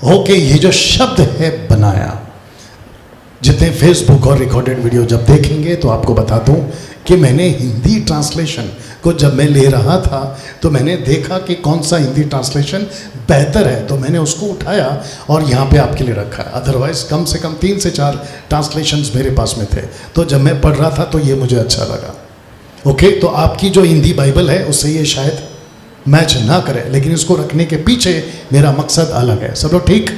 Okay, ये जो शब्द है बनाया, जितने फेसबुक और रिकॉर्डेड वीडियो जब देखेंगे तो आपको बता दूं कि मैंने हिंदी ट्रांसलेशन को जब मैं ले रहा था तो मैंने देखा कि कौन सा हिंदी ट्रांसलेशन बेहतर है, तो मैंने उसको उठाया और यहाँ पे आपके लिए रखा है। अदरवाइज कम से कम 3 से 4 ट्रांसलेशंस मेरे पास में थे, तो जब मैं पढ़ रहा था तो ये मुझे अच्छा लगा। ओके, तो आपकी जो हिंदी बाइबल है उससे ये शायद मैच ना करे, लेकिन इसको रखने के पीछे मेरा मकसद अलग है। सब लोग ठीक?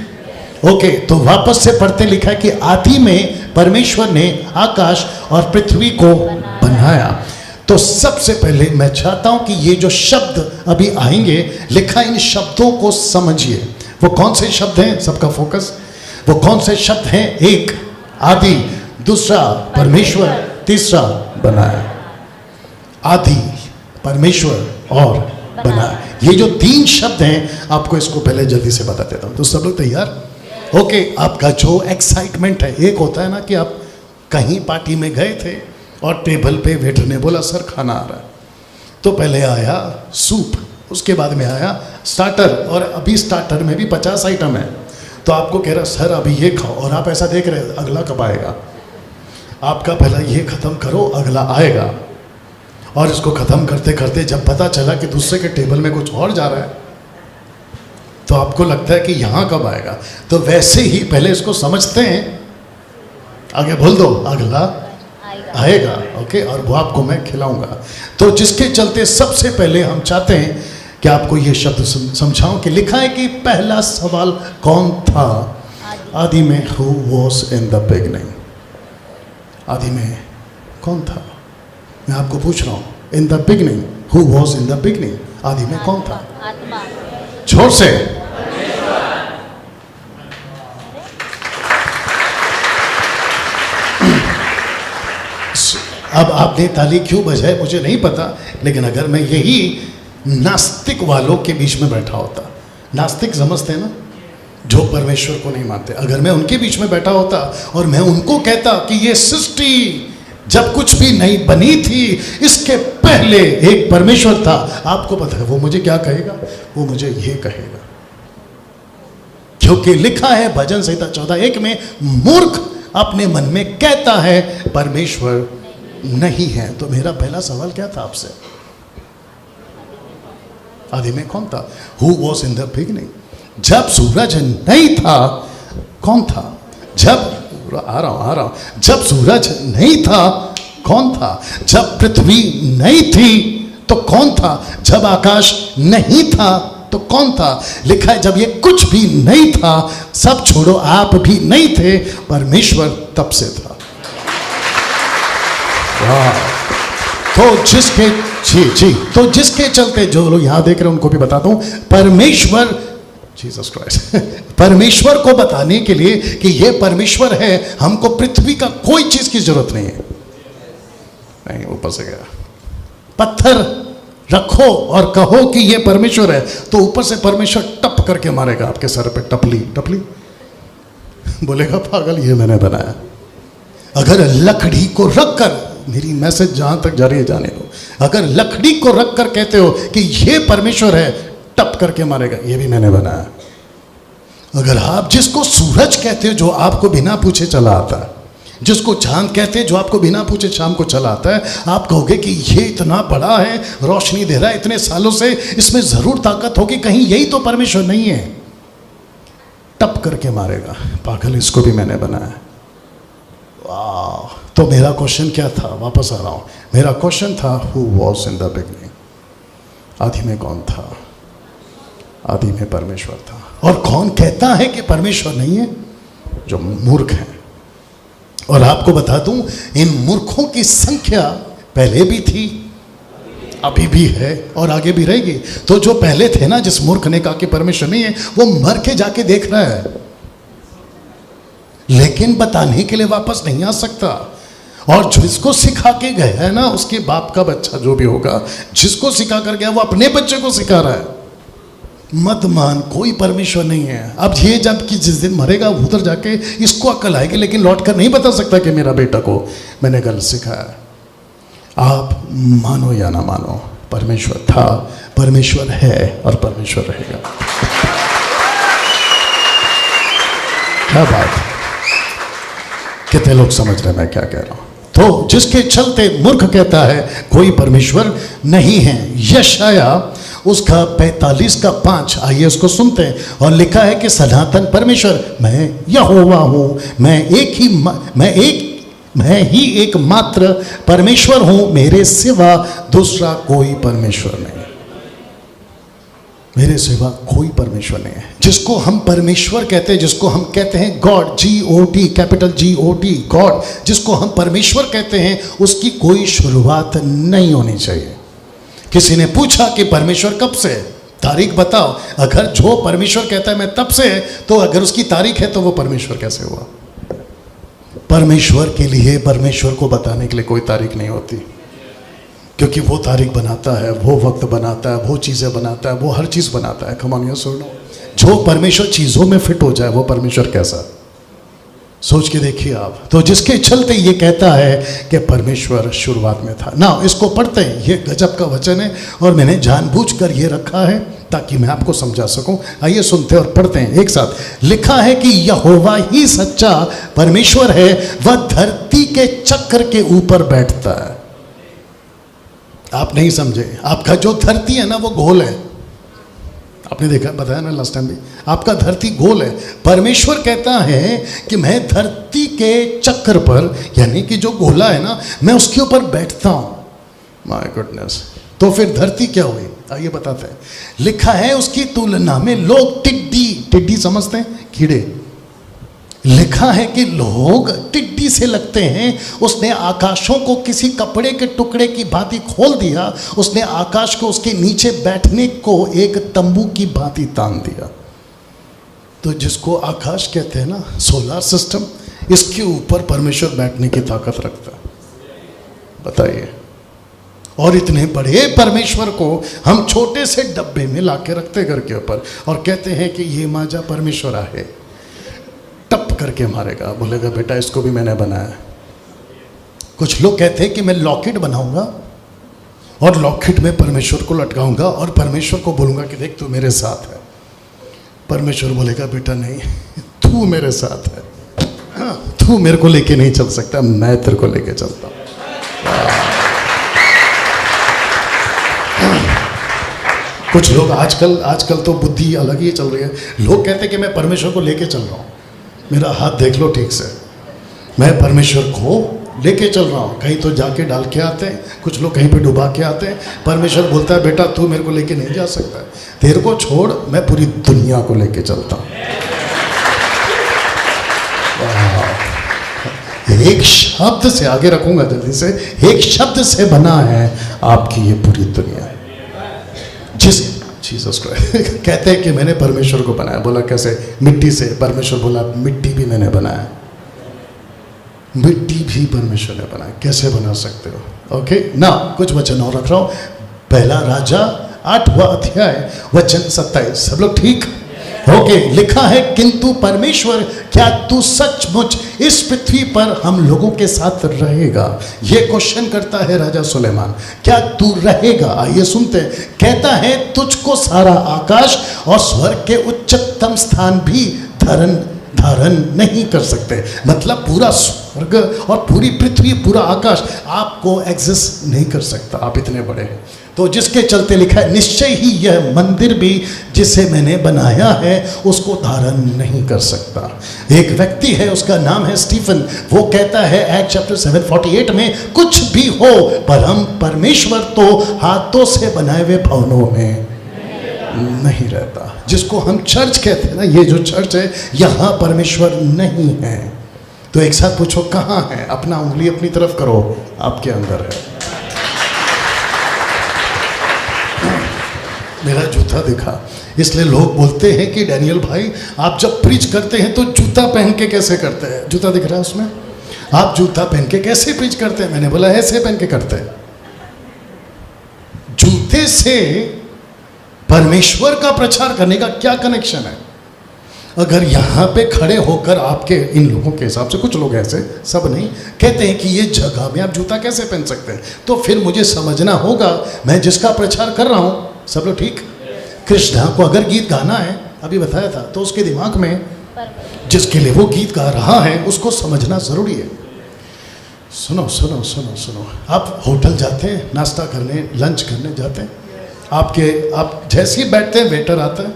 ओके, तो वापस से पढ़ते लिखा है कि आदि में परमेश्वर ने आकाश और पृथ्वी को बनाया। तो सबसे पहले मैं चाहता हूं कि ये जो शब्द अभी आएंगे, लिखा इन शब्दों को समझिए। वो कौन से शब्द हैं? सबका फोकस। वो कौन से शब्द हैं? एक आदि, दूसरा परमेश्वर, तीसरा बनाया। आदि, परमेश्वर और बनाया। ये जो 3 शब्द हैं, आपको इसको पहले जल्दी से बता देता हूं। तो सब लोग तैयार? ओके, आपका जो एक्साइटमेंट है, एक होता है ना कि आप कहीं पार्टी में गए थे और टेबल पे वेटर ने बोला सर खाना आ रहा है, तो पहले आया सूप, उसके बाद में आया स्टार्टर, और अभी स्टार्टर में भी 50 आइटम है। तो आपको कह रहा सर अभी ये खाओ, और आप ऐसा देख रहे अगला कब आएगा। आपका पहला ये ख़त्म करो, अगला आएगा। और इसको ख़त्म करते करते जब पता चला कि दूसरे के टेबल में कुछ और जा रहा है, तो आपको लगता है कि यहाँ कब आएगा। तो वैसे ही पहले इसको समझते हैं, आगे बोल दो अगला आएगा। ओके, और वो आपको मैं खिलाऊंगा। तो जिसके चलते सबसे पहले हम चाहते हैं कि आपको ये शब्द समझाऊं कि लिखा है कि पहला सवाल कौन था? आदि में who was in the beginning. आदि में कौन था? मैं आपको पूछ रहा हूं, in the beginning, who was in the beginning? आदि में कौन था? जोर से। अब आपने ताली क्यों बजाई मुझे नहीं पता, लेकिन अगर मैं यही नास्तिक वालों के बीच में बैठा होता, नास्तिक समझते हैं ना, जो परमेश्वर को नहीं मानते, अगर मैं उनके बीच में बैठा होता और मैं उनको कहता कि ये सृष्टि जब कुछ भी नहीं बनी थी, इसके पहले एक परमेश्वर था, आपको पता है वो मुझे क्या कहेगा? वो मुझे ये कहेगा, क्योंकि लिखा है भजन संहिता 14:1 में, मूर्ख अपने मन में कहता है परमेश्वर नहीं है। तो मेरा पहला सवाल क्या था आपसे? आदि में कौन था? Who was in the beginning. जब सूरज नहीं था, कौन था? जब आ रहा हूं, जब सूरज नहीं था, कौन था? जब पृथ्वी नहीं थी तो कौन था? जब आकाश नहीं था तो कौन था? लिखा है जब ये कुछ भी नहीं था, सब छोड़ो आप भी नहीं थे, परमेश्वर तब से था। तो जिसके जी तो जिसके चलते जो लोग यहां देख रहे हैं उनको भी बताता हूं, परमेश्वर जीसस क्राइस्ट परमेश्वर को बताने के लिए कि ये परमेश्वर है, हमको पृथ्वी का कोई चीज की जरूरत नहीं है। नहीं, ऊपर से गया, पत्थर रखो और कहो कि ये परमेश्वर है, तो ऊपर से परमेश्वर टप करके मारेगा आपके सर पे, टपली टपली, बोलेगा पागल ये मैंने बनाया। अगर लकड़ी को रखकर, मेरी मैसेज जहां तक जा रही है जाने दो, अगर लकड़ी को रखकर कहते हो कि ये परमेश्वर है, टप करके मारेगा, ये भी मैंने बनाया। अगर आप जिसको सूरज कहते हो जो आपको बिना पूछे चला आता है, जिसको चांद कहते हैं जो आपको बिना पूछे शाम को चला आता है, आप कहोगे कि ये इतना बड़ा है, रोशनी दे रहा है इतने सालों से, इसमें जरूर ताकत होगी, कहीं यही तो परमेश्वर नहीं है, टप करके मारेगा, पागल इसको भी मैंने बनाया। वाह। तो मेरा क्वेश्चन क्या था? वापस आ रहा हूं, मेरा क्वेश्चन था who was in the beginning. आदि में कौन था? आदि में परमेश्वर था। और कौन कहता है कि परमेश्वर नहीं है? जो मूर्ख हैं। और आपको बता दूं, इन मूर्खों की संख्या पहले भी थी, अभी भी है और आगे भी रहेगी। तो जो पहले थे ना, जिस मूर्ख ने कहा कि परमेश्वर नहीं है, वो मर के जाके देख रहा है, लेकिन बताने के लिए वापस नहीं आ सकता। और जिसको सिखा के गया है ना, उसके बाप का बच्चा जो भी होगा, जिसको सिखा कर गया वो अपने बच्चे को सिखा रहा है, मत मान कोई परमेश्वर नहीं है। अब ये जब कि जिस दिन मरेगा उधर जाके इसको अक्ल आएगी, लेकिन लौट कर नहीं बता सकता कि मेरा बेटा को मैंने गलत सिखाया। आप मानो या ना मानो, परमेश्वर था, परमेश्वर है और परमेश्वर रहेगा। क्या बात, कितने लोग समझ रहे हैं मैं क्या कह रहा हूं। तो जिसके चलते मूर्ख कहता है कोई परमेश्वर नहीं है। यशाया उसका 45:5, आइए उसको सुनते हैं। और लिखा है कि सनातन परमेश्वर मैं यहोवा हूं, मैं ही एकमात्र परमेश्वर हूं, मेरे सिवा दूसरा कोई परमेश्वर नहीं, मेरे सिवा कोई परमेश्वर नहीं है। जिसको हम परमेश्वर कहते हैं, जिसको हम कहते हैं God, GOD, capital GOD, God, जिसको हम परमेश्वर कहते हैं, उसकी कोई शुरुआत नहीं होनी चाहिए। किसी ने पूछा कि परमेश्वर कब से है, तारीख बताओ। अगर जो परमेश्वर कहता है मैं तब से है, तो अगर उसकी तारीख है तो वो परमेश्वर कैसे हुआ? परमेश्वर के लिए, परमेश्वर को बताने के लिए कोई तारीख नहीं होती, क्योंकि वो तारीख बनाता है, वो वक्त बनाता है, वो चीज़ें बनाता है, वो हर चीज़ बनाता है। कम ऑन योर सुनो, जो परमेश्वर चीज़ों में फिट हो जाए वो परमेश्वर कैसा, सोच के देखिए आप। तो जिसके चलते ये कहता है कि परमेश्वर शुरुआत में था ना, इसको पढ़ते हैं, ये गजब का वचन है और मैंने जानबूझकर ये रखा है ताकि मैं आपको समझा सकूं। आइए सुनते हैं और पढ़ते हैं एक साथ। लिखा है कि यहोवा ही सच्चा परमेश्वर है, वह धरती के चक्र के ऊपर बैठता है। आप नहीं समझे, आपका जो धरती है ना वो गोल है, आपने देखा, बताया ना लास्ट टाइम भी, आपका धरती गोल है। परमेश्वर कहता है कि मैं धरती के चक्र पर, यानी कि जो गोला है ना, मैं उसके ऊपर बैठता हूं। माय गुडनेस, तो फिर धरती क्या हुई, आइए बताते हैं। लिखा है उसकी तुलना में लोग टिड्डी समझते हैं, कीड़े। लिखा है कि लोग टिड्डी से लगते हैं। उसने आकाशों को किसी कपड़े के टुकड़े की भांति खोल दिया, उसने आकाश को उसके नीचे बैठने को एक तंबू की भांति तान दिया। तो जिसको आकाश कहते हैं ना, सोलर सिस्टम, इसके ऊपर परमेश्वर बैठने की ताकत रखता है, बताइए। और इतने बड़े परमेश्वर को हम छोटे से डब्बे में लाके रखते घर के ऊपर और कहते हैं कि ये माजा परमेश्वर है, टप करके मारेगा, बोलेगा बेटा इसको भी मैंने बनाया। कुछ लोग कहते हैं कि मैं लॉकेट बनाऊंगा और लॉकेट में परमेश्वर को लटकाऊंगा और परमेश्वर को बोलूंगा कि देख तू मेरे साथ है। परमेश्वर बोलेगा बेटा नहीं, तू मेरे साथ है, हाँ, तू मेरे को लेके नहीं चल सकता, मैं तेरे को लेके चलता हूं। कुछ लोग आजकल तो बुद्धि अलग ही चल रही है। लोग कहते हैं कि मैं परमेश्वर को लेके चल रहा हूं, मेरा हाथ देख लो ठीक से, मैं परमेश्वर को लेके चल रहा हूँ। कहीं तो जाके डाल के आते हैं, कुछ लोग कहीं पे डुबा के आते हैं। परमेश्वर बोलता है बेटा तू मेरे को लेके नहीं जा सकता, तेरे को छोड़, मैं पूरी दुनिया को लेके चलता हूँ। एक शब्द से, आगे रखूंगा जल्दी से, एक शब्द से बना है आपकी ये पूरी दुनिया। जिस जीसस क्राइस्ट कहते हैं कि मैंने परमेश्वर को बनाया। बोला कैसे? मिट्टी से। परमेश्वर बोला मिट्टी भी मैंने बनाया, मिट्टी भी परमेश्वर ने बनाया। कैसे बना सकते हो? ओके ना, कुछ वचन और रख रहा हूं। पहला राजा 8वां अध्याय वचन 27। सब लोग ठीक? ओके। लिखा है किंतु परमेश्वर क्या तू सचमुच इस पृथ्वी पर हम लोगों के साथ रहेगा? ये क्वेश्चन करता है राजा सुलेमान, क्या तू रहेगा? आइए सुनते हैं। कहता है तुझको सारा आकाश और स्वर्ग के उच्चतम स्थान भी धारण नहीं कर सकते। मतलब पूरा स्वर्ग और पूरी पृथ्वी, पूरा आकाश आपको एग्जिस्ट नहीं कर सकता, आप इतने बड़े हैं। तो जिसके चलते लिखा है निश्चय ही यह मंदिर भी जिसे मैंने बनाया है उसको धारण नहीं कर सकता। एक व्यक्ति है, उसका नाम है स्टीफन। वो कहता है एक्ट चैप्टर 7:48 में, कुछ भी हो पर हम परमेश्वर तो हाथों से बनाए हुए भवनों में नहीं रहता। जिसको हम चर्च कहते हैं ना, ये जो चर्च है, यहाँ परमेश्वर नहीं है। तो एक साथ पूछो कहाँ है? अपना उंगली अपनी तरफ करो, आपके अंदर है। मेरा जूता दिखा, इसलिए लोग बोलते हैं कि डैनियल भाई आप जब प्रीच करते हैं तो जूता पहन के कैसे करते हैं? जूता दिख रहा है उसमें, आप जूता पहन के कैसे प्रीच करते हैं? मैंने बोला ऐसे पहन के करते हैं। जूते से परमेश्वर का प्रचार करने का क्या कनेक्शन है? अगर यहाँ पे खड़े होकर आपके इन लोगों के हिसाब से, कुछ लोग ऐसे, सब नहीं, कहते हैं कि ये जगह में आप जूता कैसे पहन सकते हैं, तो फिर मुझे समझना होगा मैं जिसका प्रचार कर रहा हूँ। सब लोग ठीक? कृष्णा को अगर गीत गाना है, अभी बताया था, तो उसके दिमाग में जिसके लिए वो गीत गा रहा है उसको समझना जरूरी है। सुनो सुनो सुनो सुनो, आप होटल जाते हैं नाश्ता करने, लंच करने जाते हैं, आप जैसे ही बैठते हैं वेटर आता है,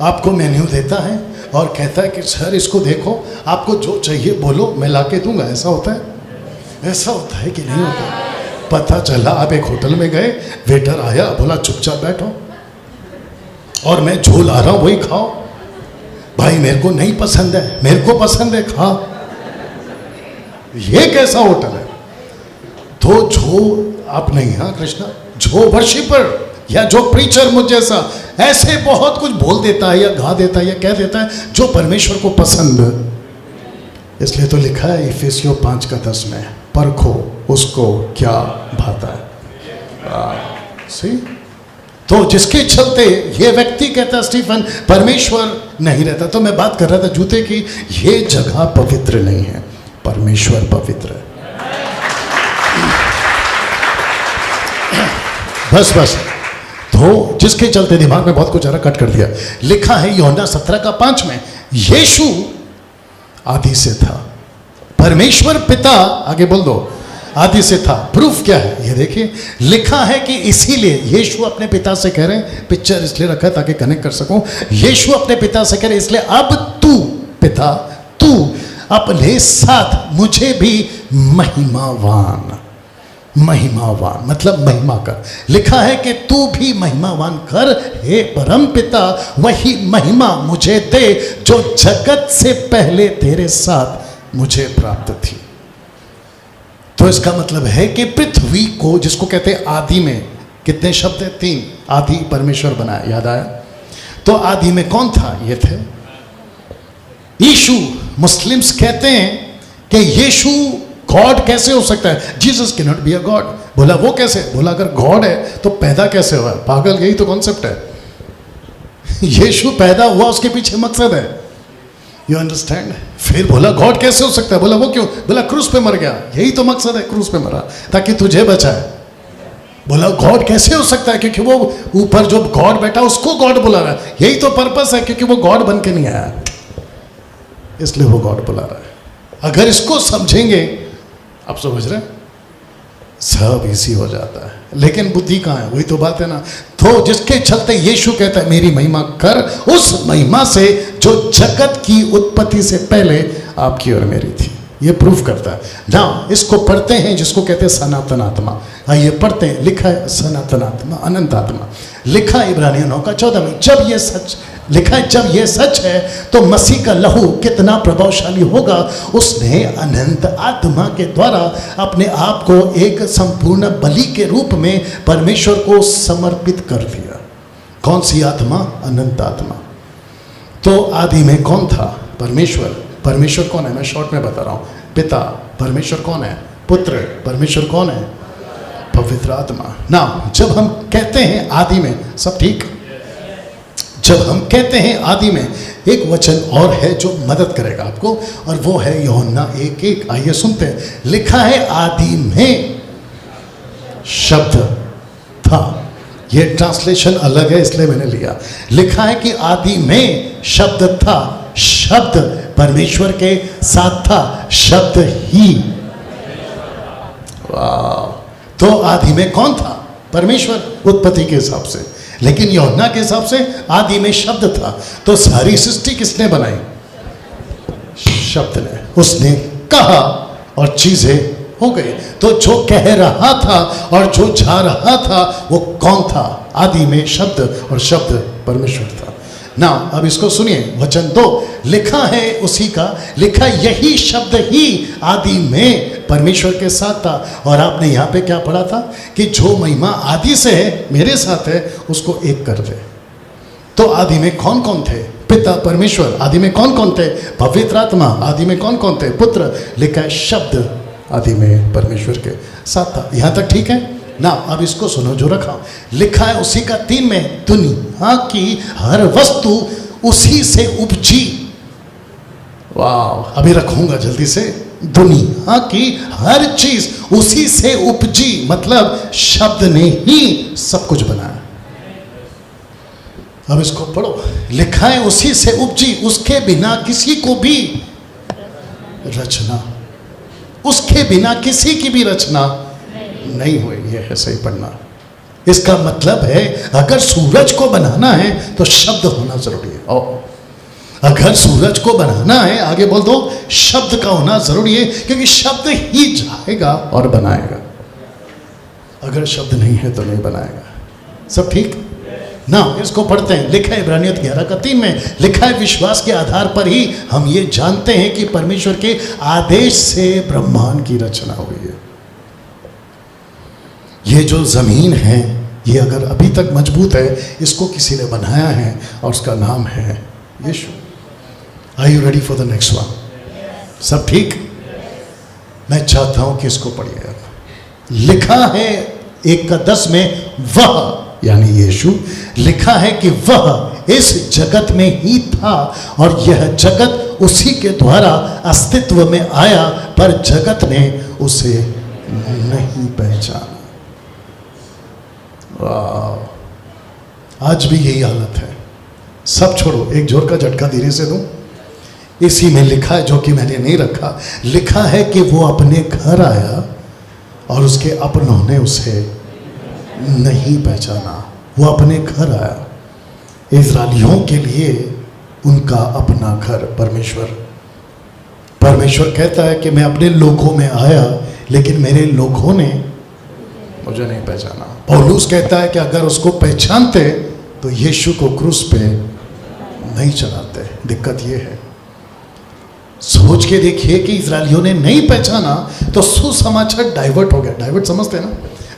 आपको मेन्यू देता है और कहता है कि सर इसको देखो, आपको जो चाहिए बोलो मैं ला के दूंगा। ऐसा होता है? ऐसा होता है कि नहीं होता? पता चला आप एक होटल में गए, वेटर आया बोला चुपचाप बैठो और मैं जो ला रहा हूं वही खाओ। भाई मेरे को नहीं पसंद है, मेरे को पसंद है, खा। ये कैसा होटल है? तो जो आप नहीं, हाँ कृष्णा, जो वर्शिपर या जो प्रीचर मुझ जैसा ऐसे बहुत कुछ बोल देता है या गा देता है या कह देता है जो परमेश्वर को पसंद, इसलिए तो लिखा है इफिसियों 5:10 में, परखो उसको क्या भाता है। सी, तो जिसके चलते ये व्यक्ति कहता है स्टीफन परमेश्वर नहीं रहता। तो मैं बात कर रहा था जूते की, ये जगह पवित्र नहीं है, परमेश्वर पवित्र है। बस बस, तो जिसके चलते दिमाग में बहुत कुछ आ रहा, कट कर दिया। लिखा है यूहन्ना 17:5 में, यीशु आदि से था, परमेश्वर पिता, आगे बोल दो, आदि से था। प्रूफ क्या है ये देखिए, लिखा है कि इसीलिए यीशु अपने पिता से कह रहे हैं, पिक्चर इसलिए रखा है ताकि कनेक्ट कर सकूं, यीशु अपने पिता से कह रहे हैं इसलिए अब तू पिता, तू अपने साथ मुझे भी महिमावान, महिमावान मतलब महिमा कर। लिखा है कि तू भी महिमावान कर, हे परम पिता, वही महिमा मुझे दे जो जगत से पहले तेरे साथ मुझे प्राप्त थी। तो इसका मतलब है कि पृथ्वी को, जिसको कहते हैं आदि में कितने शब्द है? 3। आदि परमेश्वर बनाया, याद आया? तो आदि में कौन था? ये थे यीशु। मुस्लिम्स कहते हैं कि यीशु गॉड कैसे हो सकता है? Jesus can not be a God. बोला वो कैसे? बोला अगर गॉड है तो पैदा कैसे हुआ? पागल, यही तो कॉन्सेप्ट है। यीशु पैदा हुआ, उसके पीछे मकसद है। You understand? फिर बोला गॉड कैसे हो सकता है? बोला वो क्यों? बोला क्रूस पे मर गया, यही तो मकसद है, क्रूस पे मरा ताकि तुझे बचाए। बोला गॉड कैसे हो सकता है? क्योंकि वो ऊपर जो गॉड बैठा उसको गॉड बुला रहा है, यही तो पर्पस है, क्योंकि वो गॉड बन के नहीं आया, इसलिए वो गॉड बुला रहा है। अगर इसको समझेंगे, आप समझ रहे हैं, सब इसी हो जाता है। लेकिन बुद्धि कहाँ है? वही तो बात है ना। तो जिसके चलते यीशु कहता है मेरी महिमा कर, उस महिमा से जो जगत की उत्पत्ति से पहले आपकी और मेरी थी। ये प्रूफ करता है ना। इसको पढ़ते हैं जिसको कहते हैं सनातन आत्मा। आइए पढ़ते हैं, लिखा है सनातन आत्मा, अनंत आत्मा। लिखा है इब्रानियों 9:14 में, जब ये सच लिखा है, जब ये सच है तो मसीह का लहू कितना प्रभावशाली होगा। उसने अनंत आत्मा के द्वारा अपने आप को एक संपूर्ण बलि के रूप में परमेश्वर को समर्पित कर दिया। कौन सी आत्मा? अनंत आत्मा। तो आदि में कौन था? परमेश्वर। परमेश्वर कौन है? मैं शॉर्ट में बता रहा हूँ। पिता। परमेश्वर कौन है? पुत्र। परमेश्वर कौन है? पवित्र आत्मा। ना, जब हम कहते हैं आदि में, सब ठीक, जब हम कहते हैं आदि में, एक वचन और है जो मदद करेगा आपको, और वो है यूहन्ना 1:1। आइए सुनते हैं। लिखा है आदि में शब्द था। ये ट्रांसलेशन अलग है इसलिए मैंने लिया। लिखा है कि आदि में शब्द था, शब्द परमेश्वर के साथ था, शब्द ही। वाह! तो आदि में कौन था? परमेश्वर, उत्पत्ति के हिसाब से। लेकिन यूहन्ना के हिसाब से आदि में शब्द था। तो सारी सृष्टि किसने बनाई? शब्द ने। उसने कहा और चीजें हो गई। तो जो कह रहा था और जो जा रहा था वो कौन था? आदि में शब्द, और शब्द परमेश्वर था ना। अब इसको सुनिए, वचन 2 लिखा है उसी का, लिखा यही शब्द ही आदि में परमेश्वर के साथ था। और आपने यहाँ पे क्या पढ़ा था कि जो महिमा आदि से है, मेरे साथ है, उसको एक कर दे। तो आदि में कौन कौन थे? पिता परमेश्वर। आदि में कौन कौन थे? पवित्र आत्मा। आदि में कौन कौन थे? पुत्र। लिखा है शब्द आदि में परमेश्वर के साथ था। यहाँ तक ठीक है ना। अब इसको सुनो जो रखा। लिखा है उसी का 3 में, दुनिया की हर वस्तु उसी से उपजी। वाह! अभी रखूंगा जल्दी से। दुनिया की हर चीज उसी से उपजी, मतलब शब्द ने ही सब कुछ बनाया। अब इसको पढ़ो। लिखा है उसी से उपजी, उसके बिना किसी को भी रचना, उसके बिना किसी की भी रचना नहीं हुई। यह है सही पढ़ना। इसका मतलब है अगर सूरज को बनाना है तो शब्द होना जरूरी है। और अगर सूरज को बनाना है, आगे बोल दो, शब्द का होना जरूरी है, क्योंकि शब्द ही जाएगा और बनाएगा। अगर शब्द नहीं है तो नहीं बनाएगा। सब ठीक ना? इसको पढ़ते हैं। लिखा है इब्रानियत 11:3 में, लिखा है विश्वास के आधार पर ही हम ये जानते हैं कि परमेश्वर के आदेश से ब्रह्मांड की रचना हुई है। ये जो जमीन है, ये अगर अभी तक मजबूत है, इसको किसी ने बनाया है और उसका नाम है Yeshu. Are you ready for the next one? सब ठीक? मैं चाहता हूं कि इसको पढ़िए। लिखा है 1:10 में, वह यानी यीशु, लिखा है कि वह इस जगत में ही था और यह जगत उसी के द्वारा अस्तित्व में आया, पर जगत ने उसे नहीं पहचाना। आज भी यही हालत है। सब छोड़ो, एक जोर का झटका धीरे से दूं। इसी में लिखा है, जो कि मैंने नहीं रखा, लिखा है कि वो अपने घर आया और उसके अपनों ने उसे नहीं पहचाना। वो अपने घर आया। इज़राइलियों के लिए उनका अपना घर परमेश्वर कहता है कि मैं अपने लोगों में आया, लेकिन मेरे लोगों ने मुझे नहीं पहचाना। पौलुस कहता है कि अगर उसको पहचानते तो यीशु को क्रूस पे नहीं चढ़ाते। दिक्कत ये है। सोच के देखिए कि इज़राइलियों ने नहीं पहचाना तो सुसमाचार डाइवर्ट हो गया। डाइवर्ट समझते हैं ना?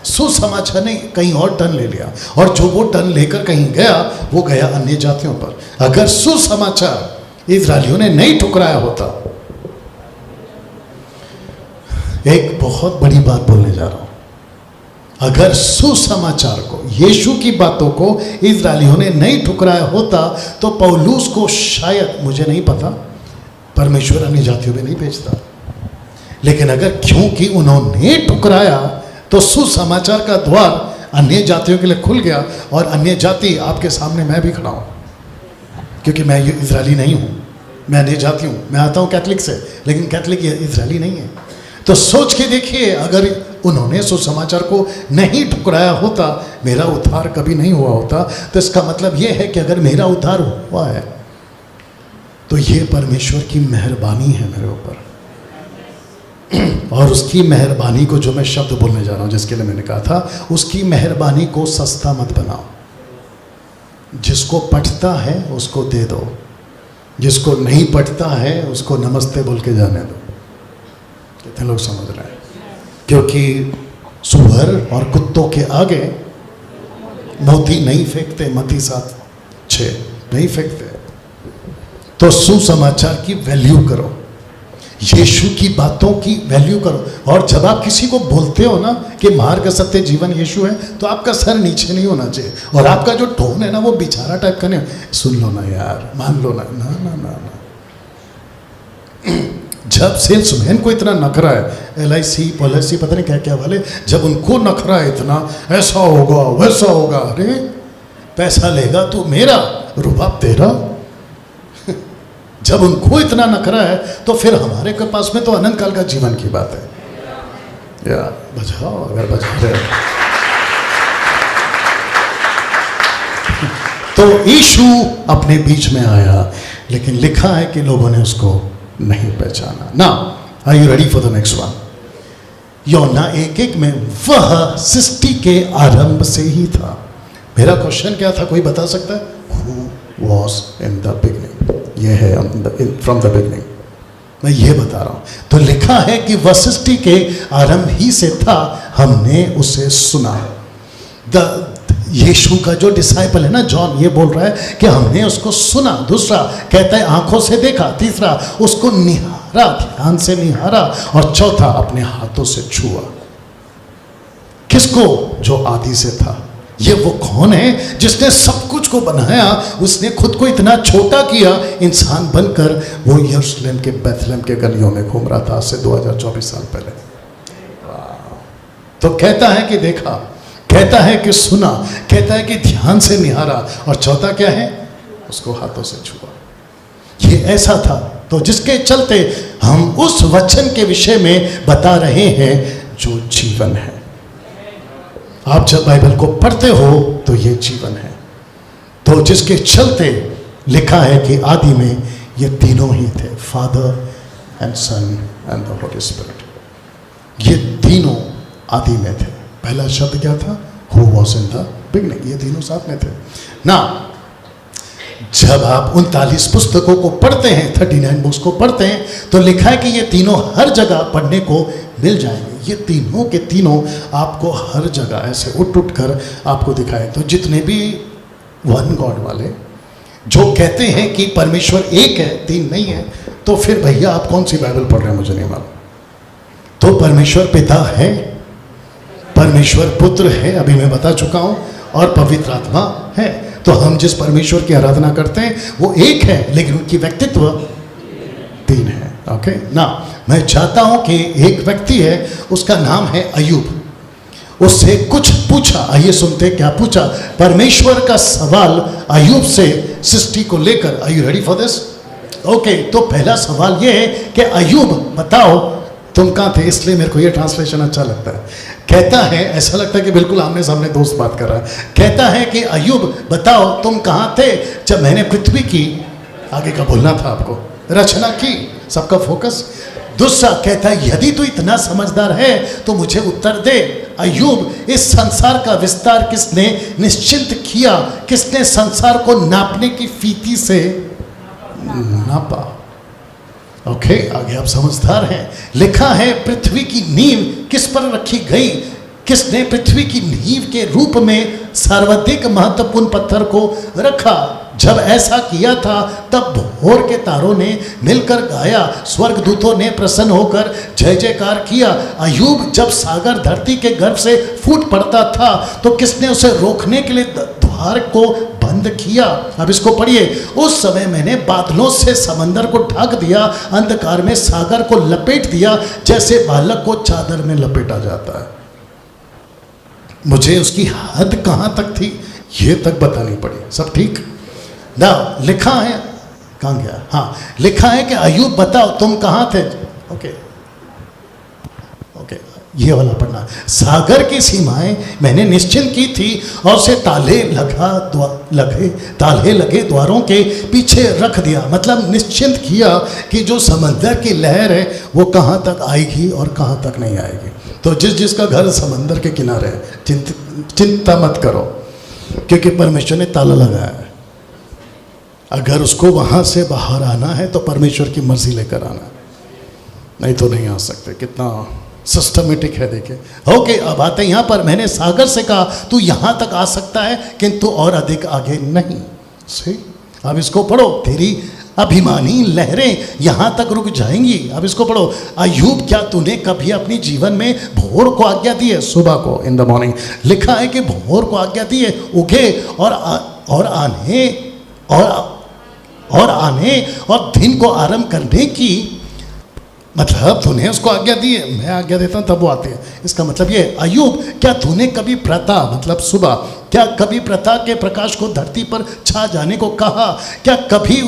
सुसमाचार ने कहीं और टर्न ले लिया, और जो वो टर्न लेकर कहीं गया, वो गया अन्य जातियों पर। अगर सुसमाचार इज़राइलियों ने नहीं ठुकराया होता, एक बहुत बड़ी बात बोलने जा रहा हूं, अगर सुसमाचार को, यीशु की बातों को इज़राइलियों ने नहीं ठुकराया होता तो पौलुस को शायद, मुझे नहीं पता, परमेश्वर अन्य जातियों में नहीं भेजता। लेकिन अगर क्योंकि उन्होंने ठुकराया तो सुसमाचार का द्वार अन्य जातियों के लिए खुल गया। और अन्य जाति, आपके सामने मैं भी खड़ा हूं, क्योंकि मैं इज़राइली नहीं हूं, मैं अन्य जाति हूं। मैं आता हूं कैथलिक से, लेकिन कैथलिक इज़राइली नहीं है। तो सोच के देखिए, अगर उन्होंने सुसमाचार को नहीं ठुकराया होता, मेरा उद्धार कभी नहीं हुआ होता। तो इसका मतलब यह है कि अगर मेरा उद्धार हुआ है तो यह परमेश्वर की मेहरबानी है मेरे ऊपर। और उसकी मेहरबानी को, जो मैं शब्द बोलने जा रहा हूं, जिसके लिए मैंने कहा था, उसकी मेहरबानी को सस्ता मत बनाओ। जिसको पढ़ता है उसको दे दो, जिसको नहीं पढ़ता है उसको नमस्ते बोल के जाने दो। कितने लोग समझ रहे हैं? क्योंकि सुअर और कुत्तों के आगे मोती नहीं फेंकते। मत्ती 7:6 नहीं फेंकते। तो सुसमाचार की वैल्यू करो, यीशु की बातों की वैल्यू करो। और जब आप किसी को बोलते हो ना कि मार्ग, सत्य, जीवन यीशु है, तो आपका सर नीचे नहीं होना चाहिए, और आपका जो टोन है ना, वो बेचारा टाइप का नहीं, सुन लो ना यार, मान लो ना, ना ना ना ना। जब सेल्समैन को इतना नखरा है, LIC पॉलिसी पता नहीं क्या क्या वाले, जब उनको नखरा है इतना, ऐसा होगा वैसा होगा, अरे पैसा लेगा तो मेरा, रुबाब तेरा। जब उनको इतना नखरा है तो फिर हमारे के पास में तो अनंत काल का जीवन की बात है। या बजाओ अगर बजा रहे। तो यीशु अपने बीच में आया, लेकिन लिखा है कि लोगों ने उसको नहीं पहचाना। ना, are you ready for the next one? योना 1:1 में, वह सृष्टि के आरंभ से ही था। मेरा क्वेश्चन क्या था, कोई बता सकता है? Who was in the beginning? ये है फ्रॉम द बिगनिंग। मैं ये बता रहा हूं। तो लिखा है कि वह सृष्टि के आरंभ ही से था, हमने उसे सुना। यीशु का जो डिसाइपल है ना, जॉन, ये बोल रहा है कि हमने उसको सुना। दूसरा कहता है आंखों से देखा। तीसरा उसको निहारा, ध्यान से निहारा। और चौथा अपने हाथों से छुआ। किसको? जो आदि से था। ये वो कौन है जिसने सब कुछ को बनाया? उसने खुद को इतना छोटा किया, इंसान बनकर वो यरूशलेम के बैथलेम के गलियों में घूम रहा था आज से 2024 साल पहले। तो कहता है कि देखा, कहता है कि सुना, कहता है कि ध्यान से निहारा, और चौथा क्या है, उसको हाथों से छुआ। ये ऐसा था। तो जिसके चलते हम उस वचन के विषय में बता रहे हैं जो जीवन है। आप जब बाइबल को पढ़ते हो तो ये जीवन है। तो जिसके चलते लिखा है कि आदि में ये तीनों ही थे, father and son and the holy spirit. ये तीनों आदि में थे। पहला शब्द क्या था, who was in the beginning. ये तीनों साथ में थे ना। जब आप 39 पुस्तकों को पढ़ते हैं, 39 बुक्स को पढ़ते हैं, तो लिखा है कि ये तीनों हर जगह पढ़ने को मिल जाएंगे। ये तीनों के तीनों आपको हर जगह ऐसे उठ उठ कर आपको दिखाए। तो जितने भी वन गॉड वाले जो कहते हैं कि परमेश्वर एक है, तीन नहीं है, तो फिर भैया आप कौन सी बाइबल पढ़ रहे हैं, मुझे नहीं मालूम। तो परमेश्वर पिता है, परमेश्वर पुत्र है, अभी मैं बता चुका हूं, और पवित्र आत्मा है। तो हम जिस परमेश्वर की आराधना करते हैं वो एक है, लेकिन उनकी व्यक्तित्व तीन है। ओके ना। मैं चाहता हूं कि एक व्यक्ति है, उसका नाम है अय्यूब। उससे कुछ पूछा, आइए सुनते क्या पूछा। परमेश्वर का सवाल अय्यूब से सृष्टि को लेकर। Are you ready for this? Okay. तो पहला सवाल ये है कि अय्यूब बताओ तुम कहाँ थे। इसलिए मेरे को ये ट्रांसलेशन अच्छा लगता है। कहता है, ऐसा लगता है कि बिल्कुल आमने सामने दोस्त बात कर रहा है। कहता है कि अय्यूब बताओ तुम कहाँ थे जब मैंने पृथ्वी की, आगे का बोलना था आपको, रचना की। सबका फोकस। दूसरा कहता है यदि तू इतना समझदार है तो मुझे उत्तर दे, अय्यूब, इस संसार का विस्तार किसने निश्चित किया? किसने संसार को नापने की फीती से नापा? ओके, आगे आप समझदार हैं। लिखा है पृथ्वी की नींव किस पर रखी गई? किसने पृथ्वी की नींव के रूप में सर्वाधिक महत्वपूर्ण पत्थर को रखा? जब ऐसा किया था तब भोर के तारों ने मिलकर गाया, स्वर्गदूतों ने प्रसन्न होकर जय जयकार किया। अय्यूब, जब सागर धरती के गर्भ से फूट पड़ता था तो किसने उसे रोकने के लिए द्वार को बंद किया? अब इसको पढ़िए। उस समय मैंने बादलों से समंदर को ढक दिया, अंधकार में सागर को लपेट दिया, जैसे बालक को चादर में लपेटा जाता है। मुझे उसकी हद कहाँ तक थी ये तक बतानी पड़ी। सब ठीक ना? लिखा है, कहाँ गया? हाँ, लिखा है कि अय्यूब बताओ तुम कहाँ थे। ओके ओके, ये वाला पढ़ना। सागर की सीमाएं मैंने निश्चित की थी और उसे ताले लगे द्वारों के पीछे रख दिया। मतलब निश्चित किया कि जो समंदर की लहर है वो कहाँ तक आएगी और कहाँ तक नहीं आएगी। तो जिसका घर समंदर के किनारे है, चिंता मत करो, क्योंकि परमेश्वर ने ताला लगाया है। अगर उसको वहाँ से बाहर आना है तो परमेश्वर की मर्जी लेकर आना, नहीं तो नहीं आ सकते। कितना सिस्टमेटिक है, देखिए। ओके, अब आते हैं यहाँ पर। मैंने सागर से कहा तू यहाँ तक आ सकता है किंतु और अधिक आगे नहीं। सही। अब इसको पढ़ो। तेरी अभिमानी लहरें यहाँ तक रुक जाएंगी। अब इसको पढ़ो। अय्यूब, क्या तूने कभी अपनी जीवन में भोर को आज्ञा दी है? सुबह को, इन द मॉर्निंग। लिखा है कि भोर को आज्ञा दी है उगे और आने और दिन को आरंभ करने की। मतलब तूने उसको आज्ञा दी है, मैं आज्ञा देता हूँ तब वो आते हैं। इसका मतलब ये, अय्यूब, क्या तूने कभी प्रथा, मतलब सुबह, क्या कभी प्रथा के प्रकाश को धरती पर छा जाने को कहा? क्या कभी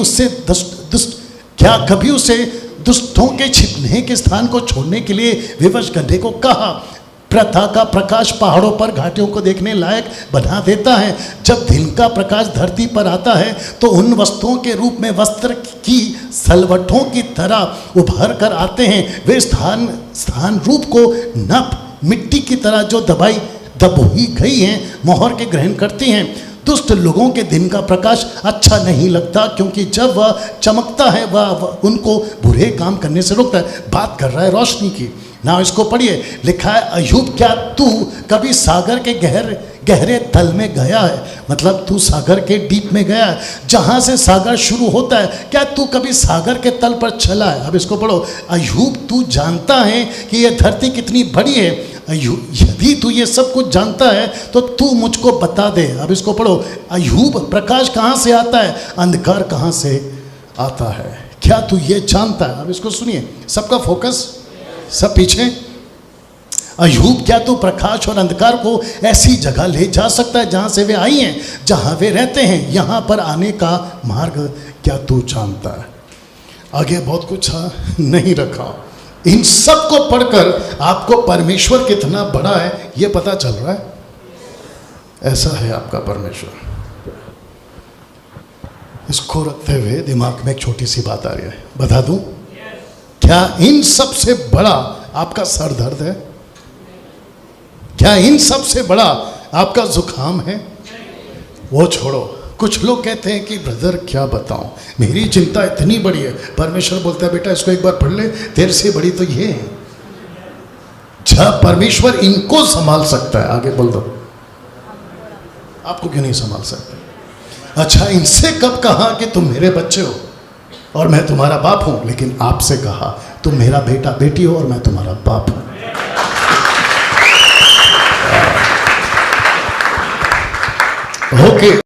उससे दुष्टों के छिपने के स्थान को छोड़ने के लिए विवश करने को कहा? प्रथा का प्रकाश पहाड़ों पर घाटियों को देखने लायक बना देता है। जब दिन का प्रकाश धरती पर आता है तो उन वस्तुओं के रूप में वस्त्र की सलवटों की तरह उभर कर आते हैं। वे स्थान रूप को नप मिट्टी की तरह जो दबोई गई हैं मोहर के ग्रहण करती हैं। दुष्ट लोगों के दिन का प्रकाश अच्छा नहीं लगता, क्योंकि जब वह चमकता है वह उनको बुरे काम करने से रोकता है। बात कर रहा है रोशनी की ना। इसको पढ़िए। लिखा है, अय्यूब, क्या तू कभी सागर के गहरे तल में गया है? मतलब तू सागर के डीप में गया है, जहाँ से सागर शुरू होता है। क्या तू कभी सागर के तल पर चला है? अब इसको पढ़ो। अय्यूब, तू जानता है कि यह धरती कितनी बड़ी है? अय्यूब, यदि तू ये सब कुछ जानता है तो तू मुझको बता दे। अब इसको पढ़ो। अय्यूब, प्रकाश कहाँ से आता है? अंधकार कहाँ से आता है? क्या तू ये जानता है? अब इसको सुनिए, सबका फोकस, सब पीछे। अय्यूब क्या तू प्रकाश और अंधकार को ऐसी जगह ले जा सकता है जहां से वे आई हैं, जहां वे रहते हैं? यहां पर आने का मार्ग क्या तू जानता है? आगे बहुत कुछ नहीं रखा। इन सब को पढ़कर आपको परमेश्वर कितना बड़ा है यह पता चल रहा है। ऐसा है आपका परमेश्वर। इसको रखते हुए दिमाग में एक छोटी सी बात आ रही है, बता दूं? क्या इन सब से बड़ा आपका सर दर्द है? क्या इन सब से बड़ा आपका जुकाम है? वो छोड़ो। कुछ लोग कहते हैं कि ब्रदर क्या बताऊं, मेरी चिंता इतनी बड़ी है। परमेश्वर बोलता है बेटा इसको एक बार पढ़ ले, तेरे से बड़ी तो ये है। जब परमेश्वर इनको संभाल सकता है, आगे बोल दो, आपको क्यों नहीं संभाल सकते? अच्छा, इनसे कब कहा कि तुम मेरे बच्चे हो और मैं तुम्हारा बाप हूं, लेकिन आपसे कहा तुम मेरा बेटा बेटी हो और मैं तुम्हारा बाप हूं। ओके।